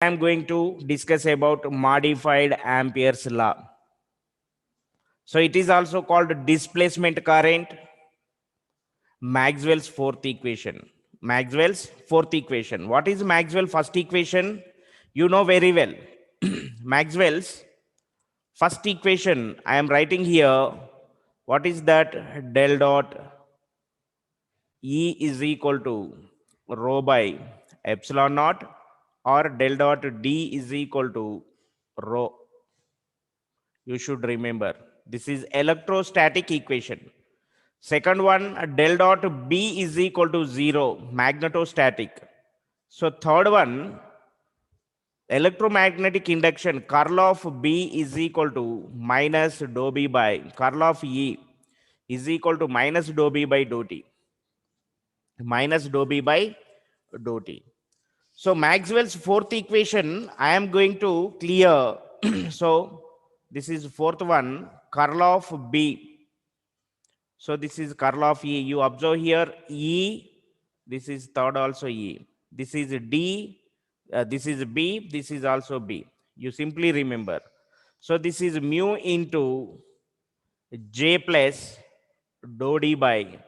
I am going to discuss about modified Ampere's law. So it is also called displacement current, Maxwell's fourth equation. Maxwell's fourth equation. What is Maxwell's first equation? You know very well. Maxwell's first equation, I am writing here. What is that? Del dot E is equal to rho by epsilon naught, or del dot D is equal to rho. You should remember. This is electrostatic equation. Second one, del dot B is equal to 0, magnetostatic. So third one, electromagnetic induction, curl of B is equal to minus dou B by, curl of E is equal to minus dou B by dou T. Minus dou B by dou T. So Maxwell's fourth equation, I am going to clear. So this is fourth one, curl of B. So this is curl of E. You observe here E. This is third also E. This is D. This is B. This is also B. You simply remember. So this is mu into J plus dou D by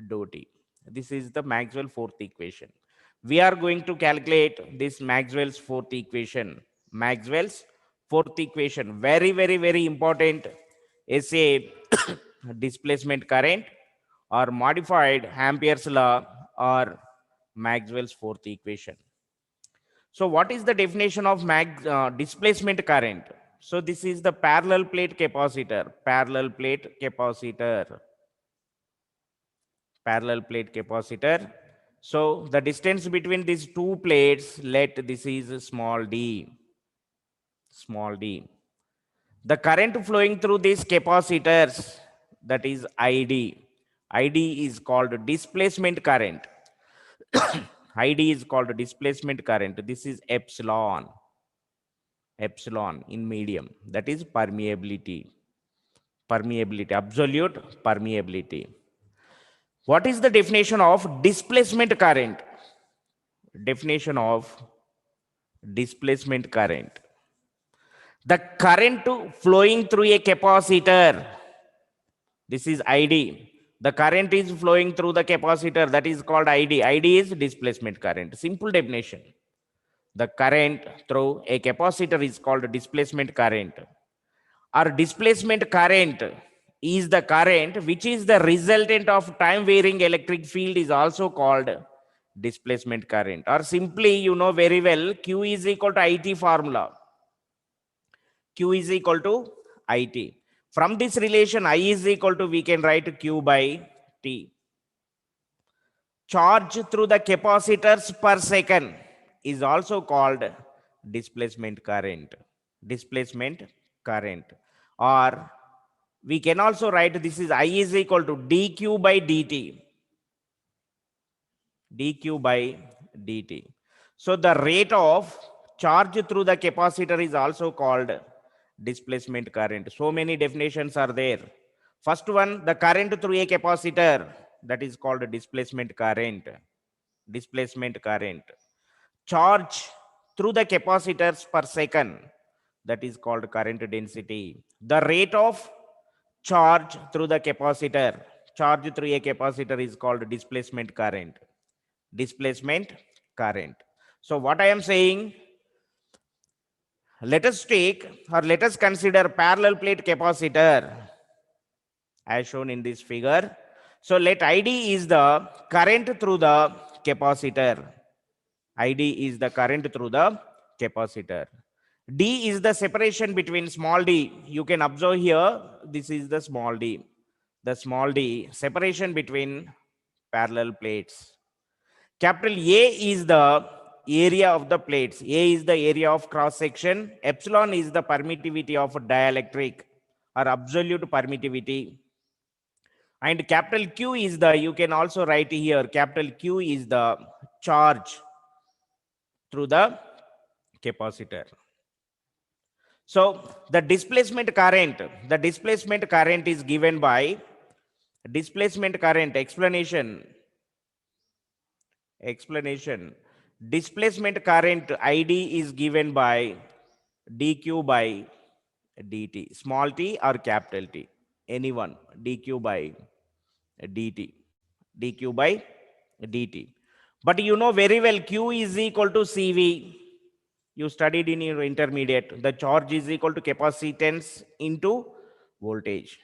dou T. This is the Maxwell fourth equation. We are going to calculate this Maxwell's fourth equation. Maxwell's fourth equation. Very, very, very important essay. Displacement current or modified Ampere's law or Maxwell's fourth equation. So what is the definition of displacement current? So this is the parallel plate capacitor. Parallel plate capacitor. Parallel plate capacitor. So the distance between these two plates, let this is small d. Small d. The current flowing through these capacitors, that is ID. ID is called displacement current. ID is called displacement current. This is epsilon. Epsilon in medium. That is permeability. Permeability. Absolute permeability. What is the definition of displacement current? Definition of displacement current. The current flowing through a capacitor. This is ID. The current is flowing through the capacitor. That is called ID. ID is displacement current. Simple definition. The current through a capacitor is called displacement current. Or displacement current is the current which is the resultant of time varying electric field is also called displacement current. Or simply, you know very well, Q is equal to IT formula. Q is equal to IT. From this relation, I is equal to, we can write Q by T. Charge through the capacitors per second is also called displacement current. Displacement current. Or we can also write this is I is equal to dQ by dt. dQ by dt. So the rate of charge through the capacitor is also called displacement current. So many definitions are there. First one, the current through a capacitor, that is called displacement current. Displacement current. Charge through the capacitors per second, that is called current density. The rate of charge through the capacitor, charge through a capacitor is called displacement current. Displacement current. So what I am saying, let us take or let us consider parallel plate capacitor as shown in this figure. So let ID is the current through the capacitor. ID is the current through the capacitor. D is the separation between small d. You can observe here, this is the small d. The small d, separation between parallel plates. Capital A is the area of the plates. A is the area of cross section. Epsilon is the permittivity of dielectric or absolute permittivity. And capital Q is the, you can also write here, capital Q is the charge through the capacitor. So the displacement current is given by displacement current explanation Displacement current ID is given by dq by dt, small t or capital T, any one, dq by dt, dq by dt. But you know very well q is equal to cv. You studied in your intermediate. The charge is equal to capacitance into voltage.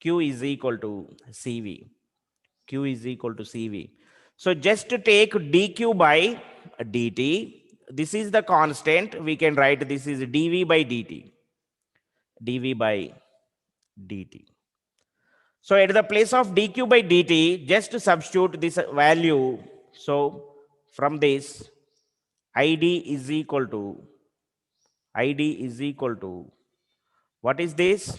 Q is equal to cv. Q is equal to cv. So just to take dq by dt, this is the constant. We can write this is dv by dt. dv by dt. So at the place of dq by dt, just substitute this value. So from this, id is equal to what is this?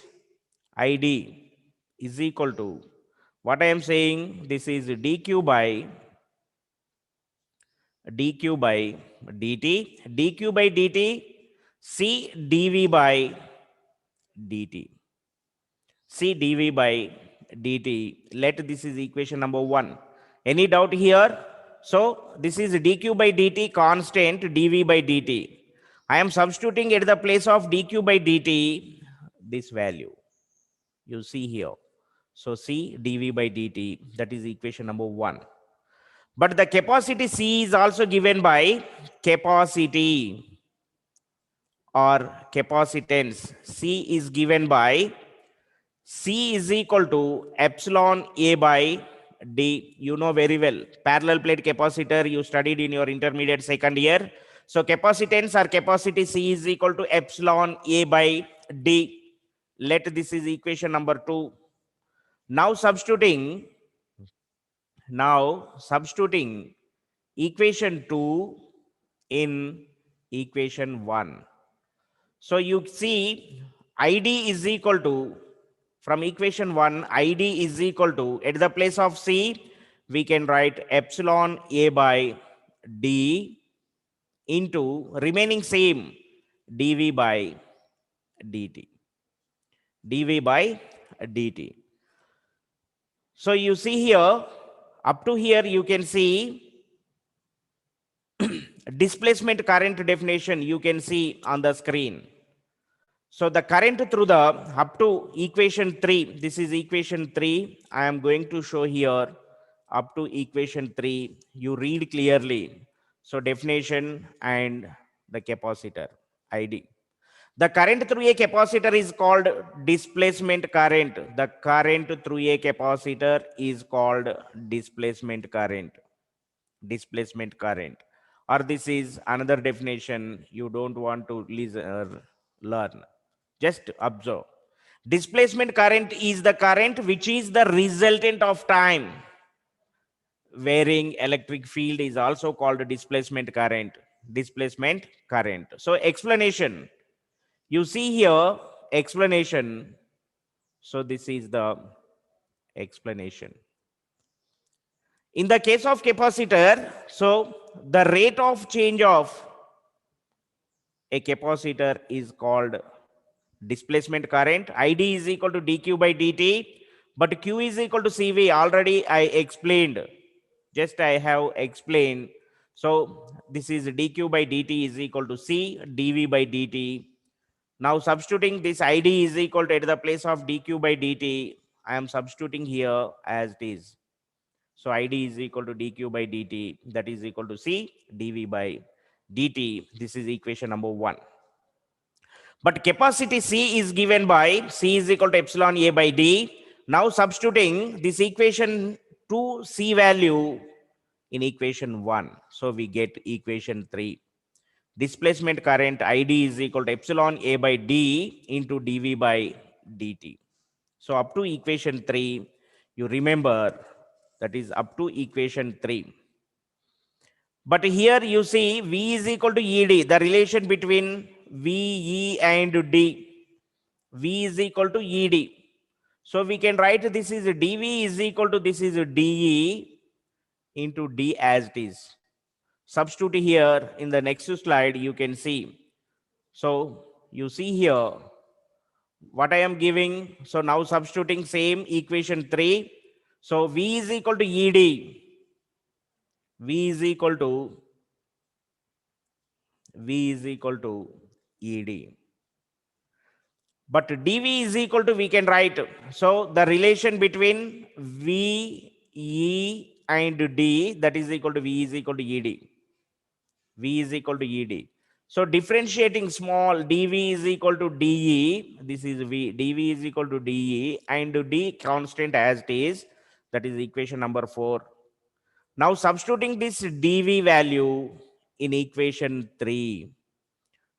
id is equal to what I am saying. This is dq by dt, dq by dt, c dv by dt, c dv by dt. Let this is equation number 1. Any doubt here? So this is dq by dt constant, dv by dt. I am substituting at the place of dq by dt this value. You see here. So c dv by dt, that is equation number 1. But the capacity C is also given by capacity or capacitance. C is given by C is equal to epsilon A by D. You know very well. Parallel plate capacitor you studied in your intermediate second year. So capacitance or capacity C is equal to epsilon A by D. Let this is equation number 2. Now substituting equation 2 in equation 1. So you see id is equal to, from equation 1, id is equal to, at the place of c we can write epsilon A by D into remaining same dv by dt. dv by dt. So you see here, up to here you can see displacement current definition you can see on the screen. So the current through the up to equation 3, this is equation 3. I am going to show here up to equation 3. You read clearly. So definition and the capacitor ID. The current through a capacitor is called displacement current. The current through a capacitor is called displacement current. Displacement current. Or this is another definition you don't want to listen or learn. Just observe. Displacement current is the current which is the resultant of time. Varying electric field is also called displacement current. Displacement current. So explanation. You see here explanation. So this is the explanation. In the case of capacitor, so the rate of change of a capacitor is called displacement current. id is equal to dq by dt, but q is equal to cv. Already I explained. Just I have explained. So this is dq by dt is equal to c dv by dt. Now substituting this id is equal to, at the place of dq by dt, I am substituting here as it is. So id is equal to dq by dt, that is equal to c dv by dt. This is equation number 1. But capacity C is given by C is equal to epsilon A by D. Now substituting this equation 2 C value in equation 1. So we get equation 3. Displacement current ID is equal to epsilon A by D into dV by dt. So up to equation 3, you remember that is up to equation 3. But here you see V is equal to ED, the relation between V, E and D. V is equal to ED. So we can write this is dV is equal to this is dE into D as it is. Substitute here in the next slide you can see. So you see here what I am giving. So now substituting same equation 3. So V is equal to ED. V is equal to V is equal to ED. But dV is equal to, we can write. So the relation between V, E and D, that is equal to V is equal to ED. V is equal to ED. So differentiating small dV is equal to dE. This is V. dV is equal to dE and D constant as it is. That is equation number 4. Now substituting this dV value in equation 3.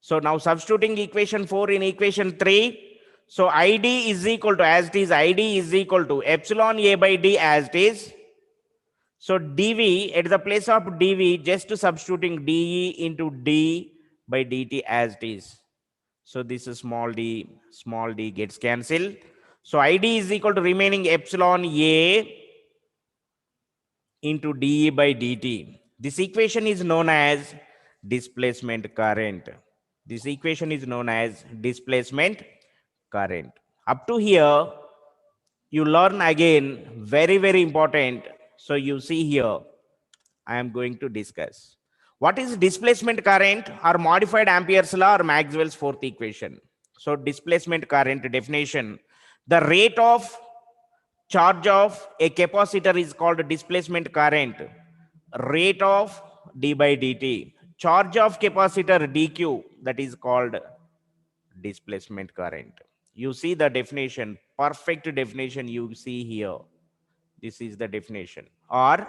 So now substituting equation 4 in equation 3. So ID is equal to, as it is, ID is equal to epsilon A by D as it is. So dV, at the place of dV, just substituting dE into d by dt as it is. So this is small d gets cancelled. So ID is equal to remaining epsilon A into dE by dt. This equation is known as displacement current. This equation is known as displacement current. Up to here, you learn again, very, very important. So you see here, I am going to discuss. What is displacement current or modified Ampere's law or Maxwell's fourth equation? So displacement current definition, the rate of charge of a capacitor is called displacement current. Rate of d by dt. Charge of capacitor dq, that is called displacement current. You see the definition, perfect definition you see here. This is the definition. Or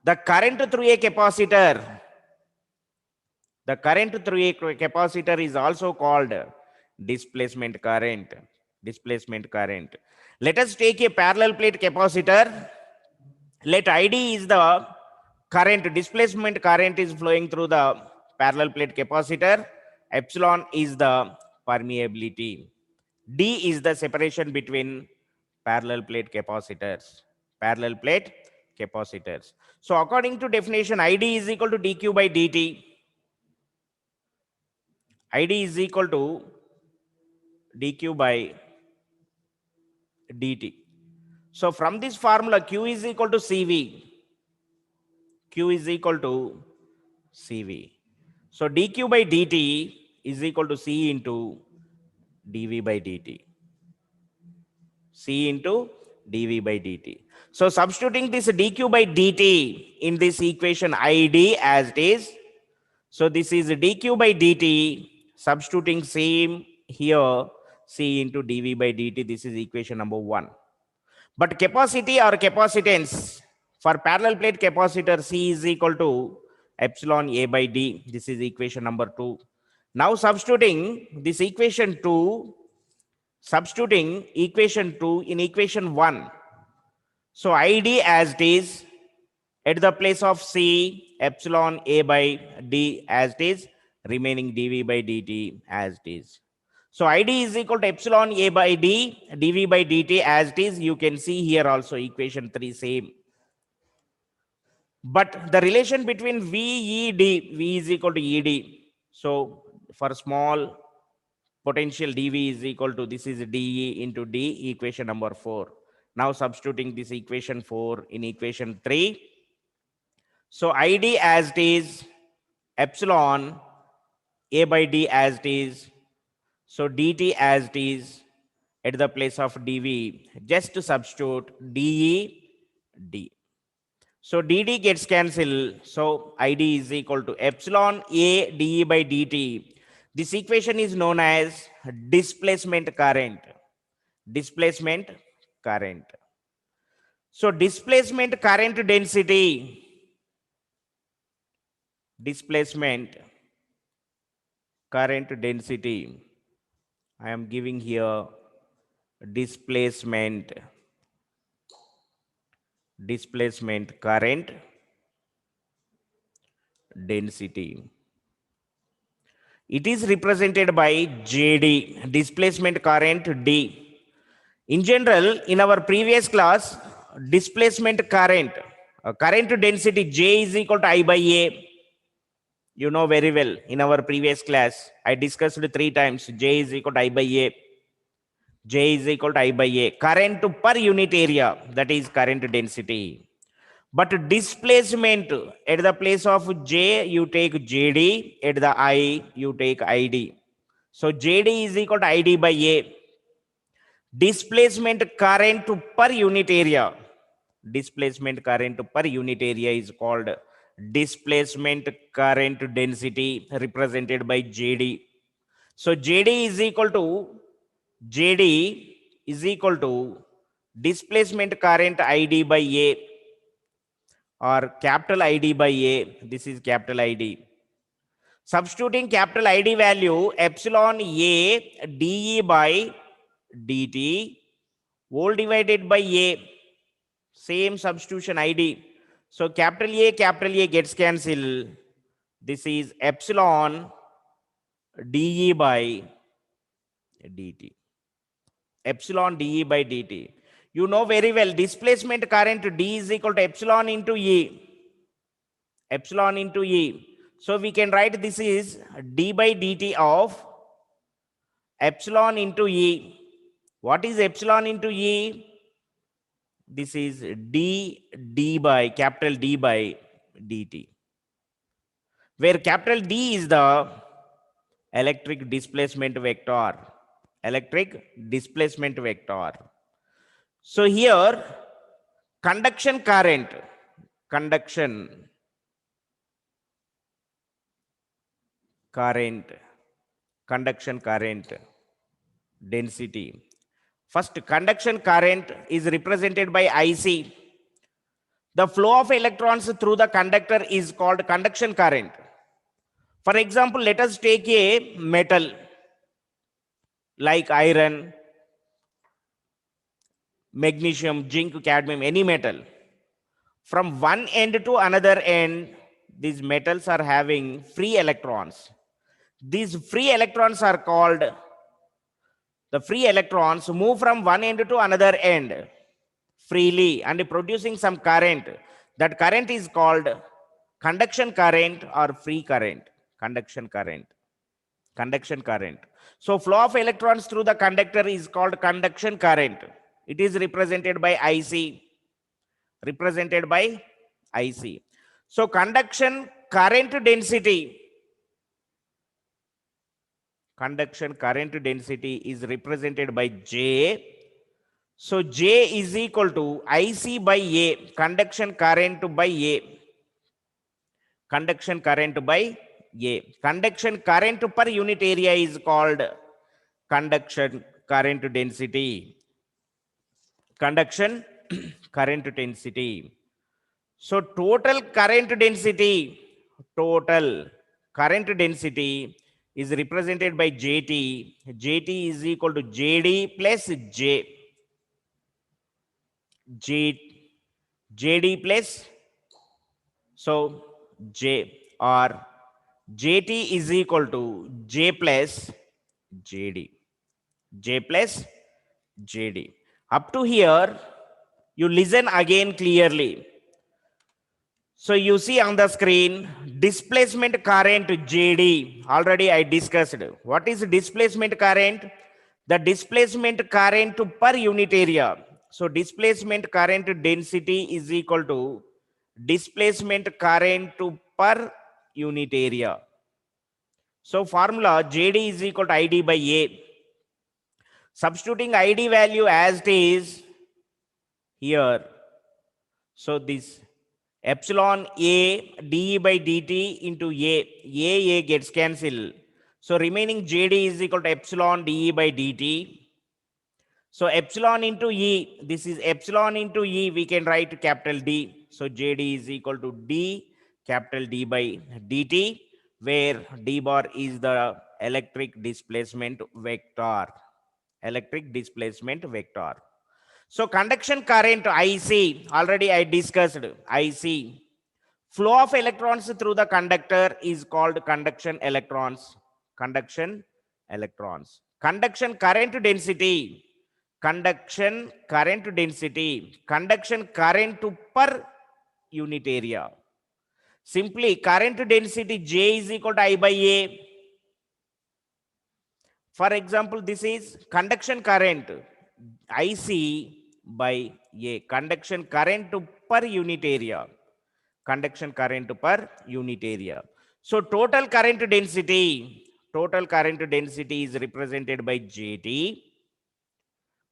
the current through a capacitor. The current through a capacitor is also called displacement current. Displacement current. Let us take a parallel plate capacitor. Let ID is the current, displacement current is flowing through the parallel plate capacitor. Epsilon is the permeability. D is the separation between parallel plate capacitors. Parallel plate capacitors. So according to definition, ID is equal to dq by dt. ID is equal to dq by dt. So from this formula, Q is equal to CV. Q is equal to CV. So dq by dt is equal to C into dV by dt. C into dV by dt. So substituting this dq by dt in this equation ID as it is. So this is dq by dt, substituting same here, C into dV by dt. This is equation number 1. But capacity or capacitance for parallel plate capacitor, C is equal to epsilon A by D. This is equation number 2. Now substituting this equation 2, substituting equation 2 in equation 1. So ID as it is, at the place of C, epsilon A by D as it is, remaining dV by dt as it is. So ID is equal to epsilon A by D, dV by dt as it is. You can see here also equation 3 same. But the relation between V, ED, V is equal to ED. So for small potential dV is equal to, this is dE into D, equation number 4. Now substituting this equation 4 in equation 3. So ID as it is, epsilon A by D as it is. So dt as it is, at the place of dV, just to substitute dE, D. So dt gets cancelled. So ID is equal to epsilon A dE by dt. This equation is known as displacement current. Displacement current. So displacement current density. Displacement current density. I am giving here displacement current density. It is represented by JD, displacement current D. In general, in our previous class, displacement current, current density J is equal to I by A. You know very well, in our previous class, I discussed 3 times, J is equal to I by A. J is equal to I by A. Current per unit area, that is current density. But displacement at the place of J, you take JD, at the I, you take ID. So JD is equal to ID by A. Displacement current per unit area. Displacement current per unit area is called displacement current density, represented by JD. So JD is equal to displacement current ID by A, or capital ID by A. This is capital ID. Substituting capital ID value, epsilon A dE by dt whole divided by A. Same substitution ID. So capital A gets cancelled. This is epsilon dE by dt. Epsilon dE by dt. You know very well, displacement current D is equal to epsilon into E. Epsilon into E. So we can write this is d by dt of epsilon into E. What is epsilon into E? This is d by capital D by dt, where capital D is the electric displacement vector. Electric displacement vector. So here, conduction current density. First, conduction current is represented by IC. The flow of electrons through the conductor is called conduction current. For example, let us take a metal like iron, magnesium, zinc, cadmium, any metal. From one end to another end, these metals are having free electrons. These free electrons are called, the free electrons move from one end to another end freely and producing some current. That current is called conduction current or free current. Conduction current. So flow of electrons through the conductor is called conduction current. It is represented by IC. So conduction current density is represented by J. So J is equal to IC by A, conduction current by A. Conduction current per unit area is called conduction current density. So total current density is represented by JT. JT is equal to JD plus J. JD plus, so J, or JT is equal to J plus JD. Up to here, you listen again clearly. So you see on the screen, displacement current JD. Already I discussed. What is displacement current? The displacement current per unit area. So displacement current density is equal to displacement current per unit area. So formula JD is equal to ID by A. Substituting ID value as it is here. So this epsilon A dE by dt into A gets cancelled. So remaining JD is equal to epsilon dE by dt. So epsilon into E, this is epsilon into E, we can write capital D. So JD is equal to D, capital D by dt, where D bar is the electric displacement vector. So conduction current IC, already I discussed IC. Flow of electrons through the conductor is called conduction electrons. Conduction current density, conduction current per unit area. Simply current density J is equal to I by A. For example, this is conduction current IC by A. Conduction current per unit area. Conduction current per unit area. So total current density is represented by JT.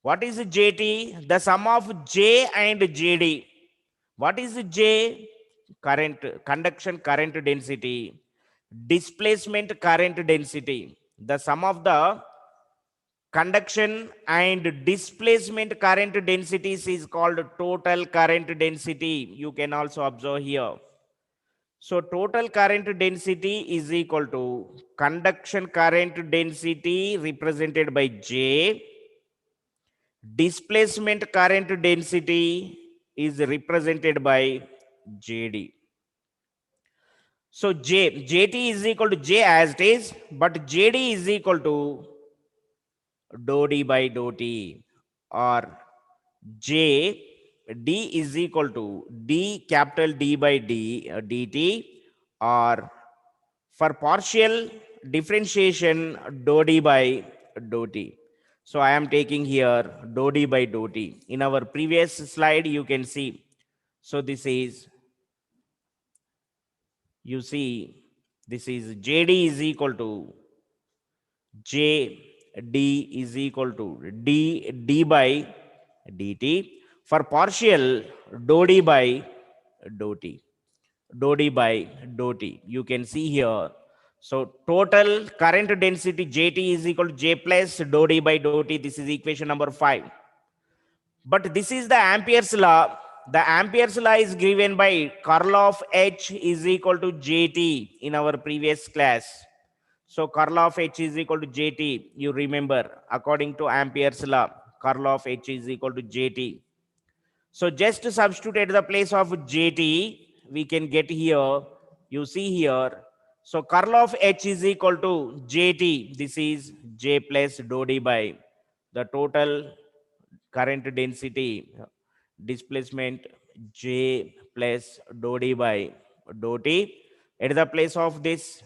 What is JT? The sum of J and JD. What is J? Conduction current density, displacement current density. The sum of the conduction and displacement current densities is called total current density. You can also observe here. So total current density is equal to conduction current density represented by J. Displacement current density is represented by JD. So JT is equal to J as it is, but JD is equal to dou D by dou T, or J D is equal to D capital D by dt, or for partial differentiation dou D by dou T. So I am taking here dou D by dou T. In our previous slide, you can see. So this is, you see, this is JD is equal to JD is equal to D by dt. For partial, dou D by dou T. Dou D by dou T. You can see here. So total current density JT is equal to J plus dou D by dou T. This is equation number 5. But this is the Ampere's law. The Ampere's law is given by curl of H is equal to JT in our previous class. So curl of H is equal to JT. You remember, according to Ampere's law, curl of H is equal to JT. So just to substitute at the place of JT, we can get here, you see here. So curl of H is equal to JT. This is J plus dou D by the total current density, displacement J plus dou D by dou T. At the place of this,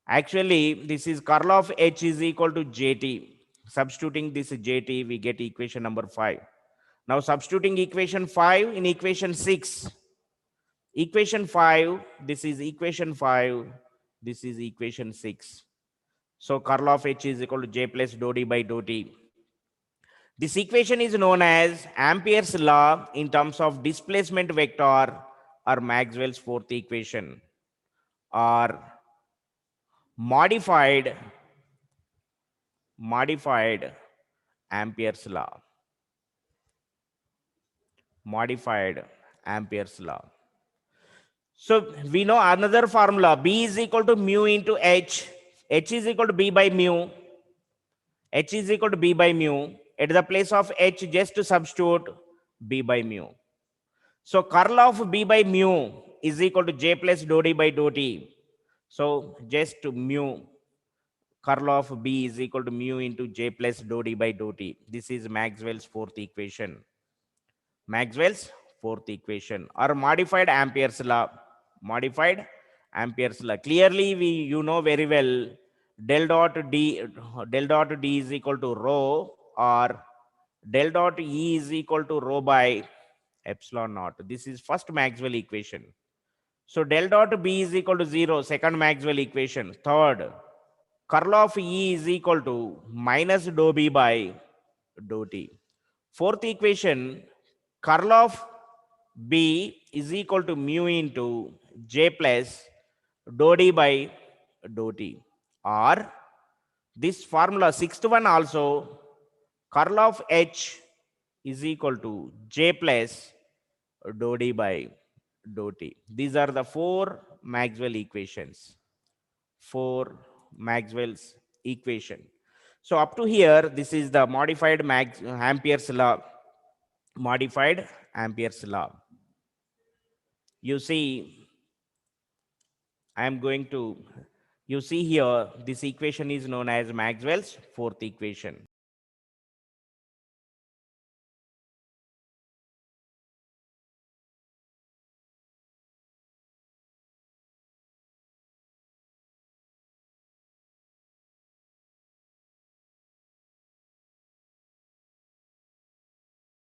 actually this is curl of H is equal to JT. Substituting this JT, we get equation number 5. Now substituting equation 5 in equation 6. Equation 5, this is equation 5, this is equation 6. So curl of H is equal to J plus dou D by dou T. This equation is known as Ampere's law in terms of displacement vector, or Maxwell's fourth equation, or modified Ampere's law. Modified Ampere's law. So we know another formula, B is equal to mu into H. H is equal to B by mu. H is equal to B by mu. At the place of H, just to substitute B by mu. So curl of B by mu is equal to J plus dou D by dou T. So just mu, curl of B is equal to mu into J plus dou D by dou T. This is Maxwell's fourth equation. Maxwell's fourth equation, or modified Ampere's law. Modified Ampere's law. Clearly, you know very well, del dot D is equal to rho, or del dot E is equal to rho by epsilon naught. This is first Maxwell equation. So del dot B is equal to 0, second Maxwell equation. Third, curl of E is equal to minus dou B by dou T. Fourth equation, curl of B is equal to mu into J plus dou D by dou T. Or this formula, sixth one also, curl of H is equal to J plus dou D by dou T. These are the 4 Maxwell equations. 4 Maxwell's equation. So up to here, this is the modified Ampere's law. Modified Ampere's law. You see, I am going to, you see here, this equation is known as Maxwell's fourth equation.